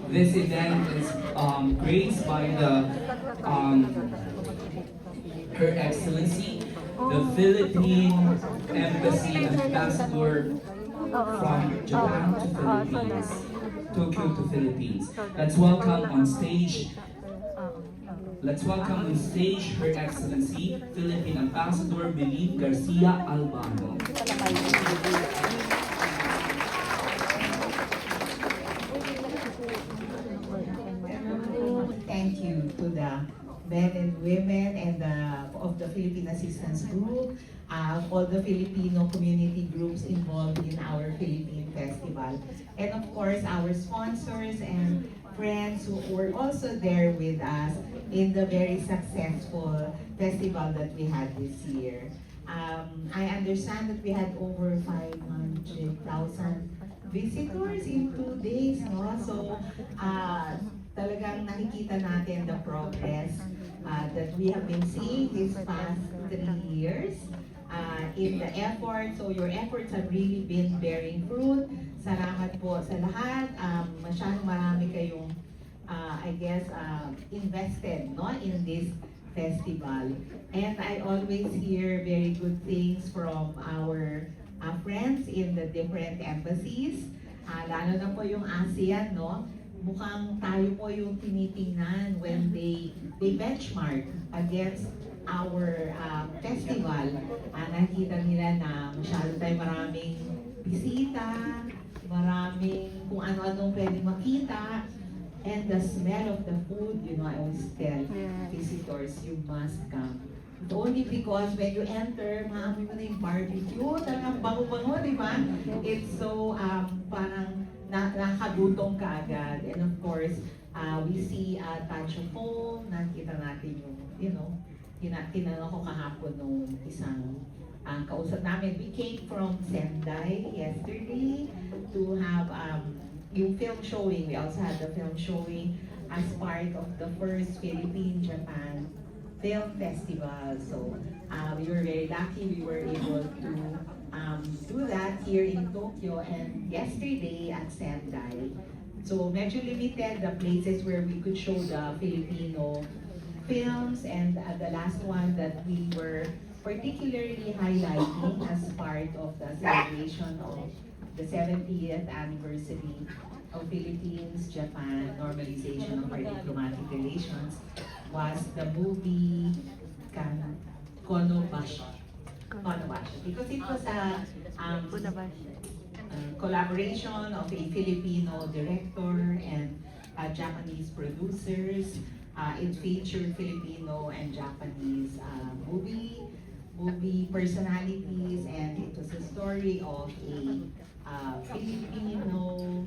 This event is graced by the Her Excellency, the Philippine Embassy Ambassador from Japan to Philippines, Tokyo to Philippines. Let's welcome on stage. Let's welcome on stage Her Excellency, Philippine Ambassador Believe Garcia Albano. Thank you to the men and women and of the Philippine Assistance Group, all the Filipino community groups involved in our Philippine Festival, and of course our sponsors and friends who were also there with us in the very successful festival that we had this year. I understand that we had over 500,000 visitors in 2 days, no? So, talagang nakikita natin the progress that we have been seeing these past 3 years in the effort. So your efforts have really been bearing fruit. Salamat po sa lahat. Masyadong marami kayong, I guess, invested, no, in this festival. And I always hear very good things from our friends in the different embassies. Lalo na po yung ASEAN, no? Mukhang tayo po yung tinitingnan when they benchmark against our festival. Nakita nila na masyado tayo maraming bisita, maraming kung ano-anong pwedeng makita. And the smell of the food, you know, I always tell visitors, you must come. It's only because when you enter, maamoy mo na yung barbecue, talagang bango-bango, di ba? It's so, parang nakakagutong ka agad. And of course, we see a touch of home, nakita natin yung, you know, tinanong ko kahapon nung isang kausap namin. We came from Sendai yesterday to have yung film showing. We also had the film showing as part of the first Philippine-Japan Film Festival. So we were very lucky we were able to do that here in Tokyo and yesterday at Sendai. So medyo limited the places where we could show the Filipino films, and the last one that we were particularly highlighting as part of the celebration of the 70th anniversary of Philippines-Japan normalization of our diplomatic relations was the movie Konobashi. Konobashi. Because it was a collaboration of a Filipino director and Japanese producers. It featured Filipino and Japanese movie personalities, and it was a story of a Filipino,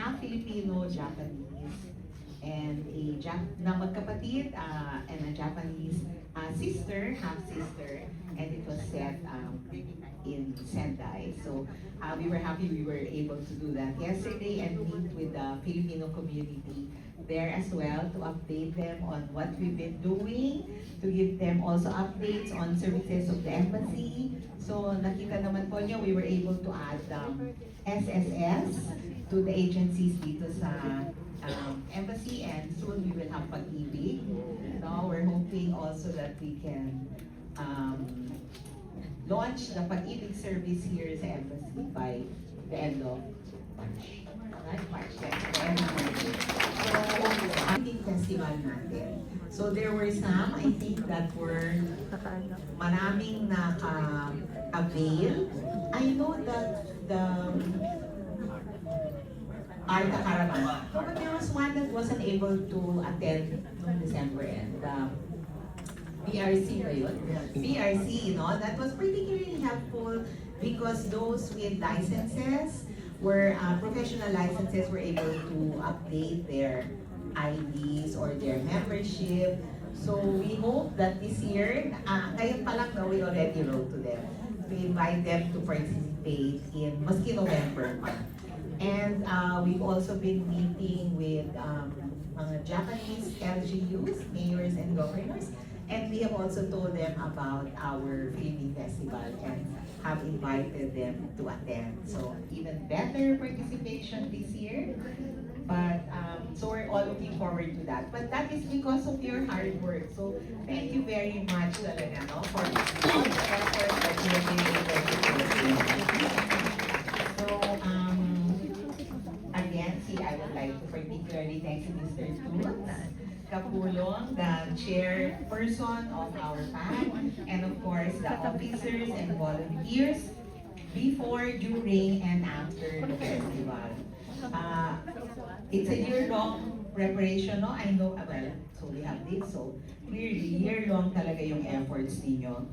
half Filipino, Japanese, and na magkapatid and a Japanese sister, half sister, and it was set in Sendai. So we were happy we were able to do that yesterday and meet with the Filipino community there as well to update them on what we've been doing, to give them also updates on services of the embassy. So nakita naman po niyo, we were able to add SSS to the agencies dito sa embassy, and soon we will have Pag-ibig. No, we're hoping also that we can launch the Pag-ibig service here sa embassy by the end of March. March, yes. So, ating festival natin. So there were some, I think, that were maraming naka-avail. I know that the Arta Caravan, but there was one that wasn't able to attend noong December, and BRC ba yun? BRC, no? That was particularly helpful because those with licenses were professional licenses were able to update their IDs or their membership. So we hope that this year, ngayon pa lang na we already wrote to them to invite them to participate in maski November pa. And we've also been meeting with mga Japanese LGUs, mayors and governors, and we have also told them about our filming festival and have invited them to attend. So even better participation this year. But so looking forward to that. But that is because of your hard work. So thank you very much talaga, no, for all the effort that you're giving to So, again, I would like to particularly thank Mr. Toots Kapulong, the chairperson of our PAC, and of course, the officers and volunteers before, during, and after the festival. It's a year-long preparation, no? I know, well, so we have this, so clearly, year-long talaga yung efforts ninyo.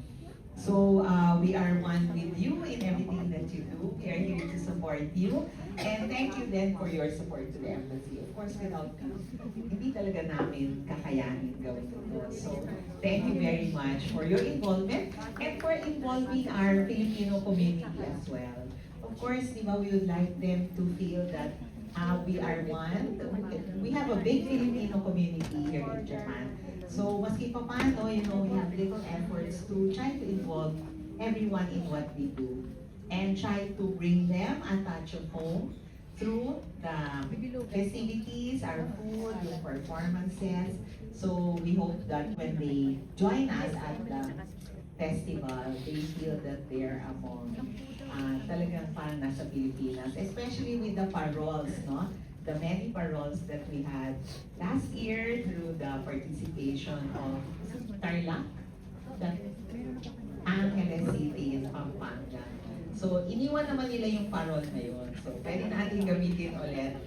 So, we are one with you in everything that you do. We are here to support you. And thank you then for your support to the embassy. Of course, without you, hindi talaga namin kakayanin gawin ito. So, thank you very much for your involvement and for involving our Filipino community as well. Of course, di ba, we would like them to feel that we are one. We have a big Filipino community here in Japan. So, maski pa paano, we have little efforts to try to involve everyone in what we do and try to bring them a touch of home through the festivities, our food, the performances. So, we hope that when they join us at the festival, they feel that they're among talagang fan na sa Pilipinas, especially with the paroles, no? The many paroles that we had last year through the participation of Tarlac, the Angeles City in Pampanga. So, iniwan naman nila yung parol na yun. So, pwede natin gamitin ulit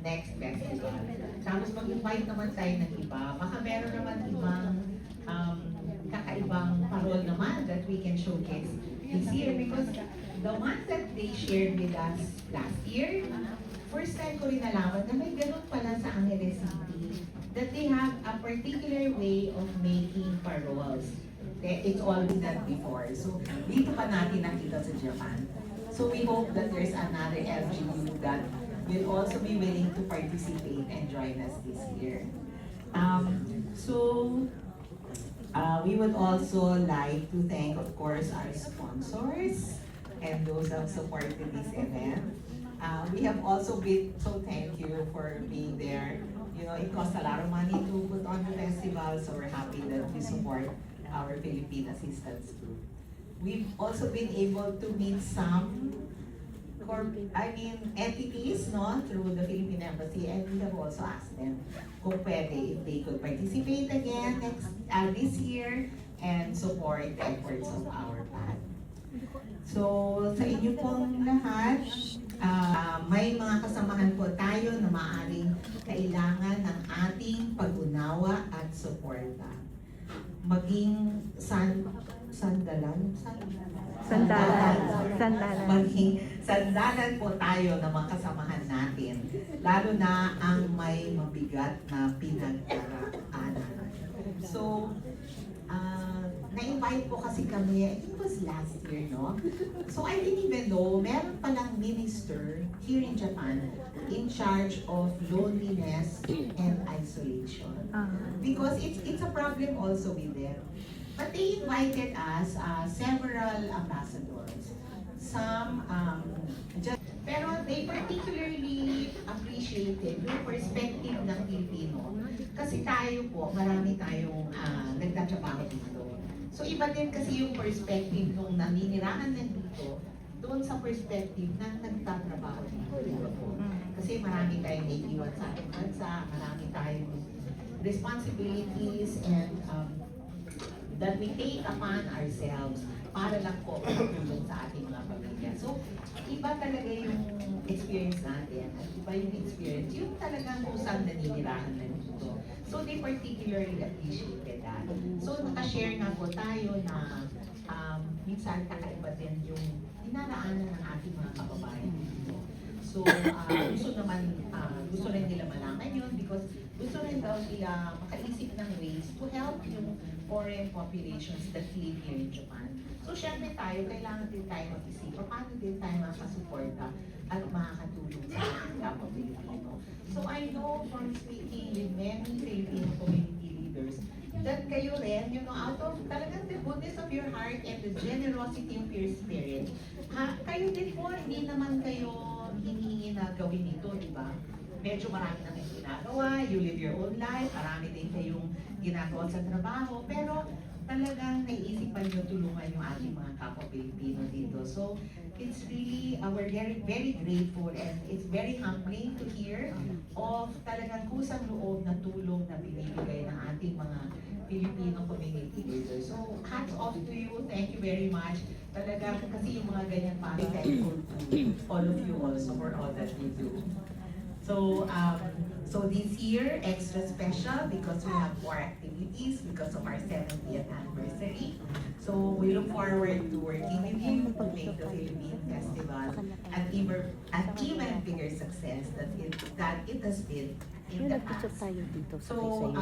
next festival. Tapos mag-invite naman tayo ng iba. Baka meron naman ibang kakaibang parol naman that we can showcase this year because the ones that they shared with us last year, first time ko rin nalaman na may ganun pala sa Angeles City, that they have a particular way of making paroles. It's all been done before. So, dito pa natin nakita sa Japan. So, we hope that there's another LGU that will also be willing to participate and join us this year. We would also like to thank, of course, our sponsors and those who have supported this event. We have also been, so thank you for being there. It costs a lot of money to put on the festival, so we're happy that we support our Philippine Assistance Group. We've also been able to meet some entities, no, through the Philippine Embassy, and we have also asked them kung pwede, if they could participate again this year and support the efforts of our PAD. So, sa inyo pong lahat, may mga kasamahan po tayo na maaaring kailangan ng ating pag-unawa at suporta. Maging sandalan. Maging sandalan po tayo ng mga kasamahan natin, lalo na ang may mabigat na pinagdaraanan. So, na-invite po kasi kami, I think it was last year, no? So I didn't even know, meron palang minister here in Japan in charge of loneliness and isolation. Because it's a problem also with them. But they invited us, several ambassadors. Some, pero they particularly appreciated yung perspective ng Pilipino. Kasi tayo po, marami tayong nagtatrabaho dito. So iba din kasi yung perspective nung naninirahan nandito doon sa perspective ng nagtatrabaho dito. Kasi marami tayong naiiwan sa ating bansa, marami tayong responsibilities and that we take upon ourselves para lang po makatulong sa ating mga pamilya. So, iba talaga yung experience natin at iba yung experience, yung talagang kusang naninirahan na dito. So, they particularly appreciated that. So, nakashare nga po tayo na minsan kakaiba din yung dinaraanan ng ating mga kababayan dito. So, gusto rin nila malaman yun because gusto rin daw nila makaisip ng ways to help yung foreign populations that live here in Japan. So, syempre tayo, kailangan din tayo mag-isip paano din tayo makasuporta at makakatulong sa ating kapwa Pilipino. So, I know from speaking with many Filipino community leaders that kayo rin, out of talagang the goodness of your heart and the generosity of your spirit, kayo din po, hindi naman kayo hinihingi na gawin ito, di ba? medyo marami na kayong ginagawa, you live your own life, marami din kayong ginagawa sa trabaho, pero talagang naiisipan nyo tulungan yung ating mga kapwa Pilipino dito. So, it's really, we're very, very grateful and it's very humbling to hear of talagang kusang loob na tulong na binibigay ng ating mga Filipino community leaders. So, hats off to you. Thank you very much. Talagang kasi yung mga ganyan pa, thankful to all of you also for all that you do. So this year, extra special because we have more activities because of our 70th anniversary. So we look forward to working with you to make the Philippine Festival an even bigger success that it has been in the past. So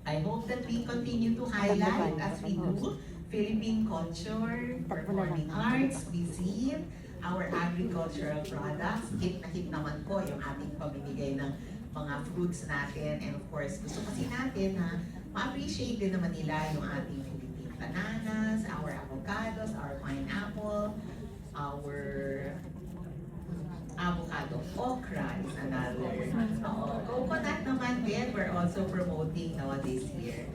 I hope that we continue to highlight as we do Philippine culture, performing arts, museum, our agricultural products. Hit na hit naman po yung ating pamimigay ng mga fruits natin. And of course, gusto kasi natin na ma-appreciate din naman nila yung ating Philippine bananas, our avocados, our pineapple, our avocado, okra is another. Coconut naman din, we're also promoting nowadays here.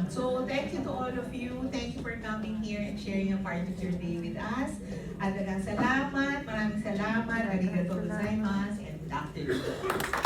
So thank you to all of you. Thank you for coming here and sharing a part of your day with us. At maraming salamat. Arigatou gozaimasu and good afternoon.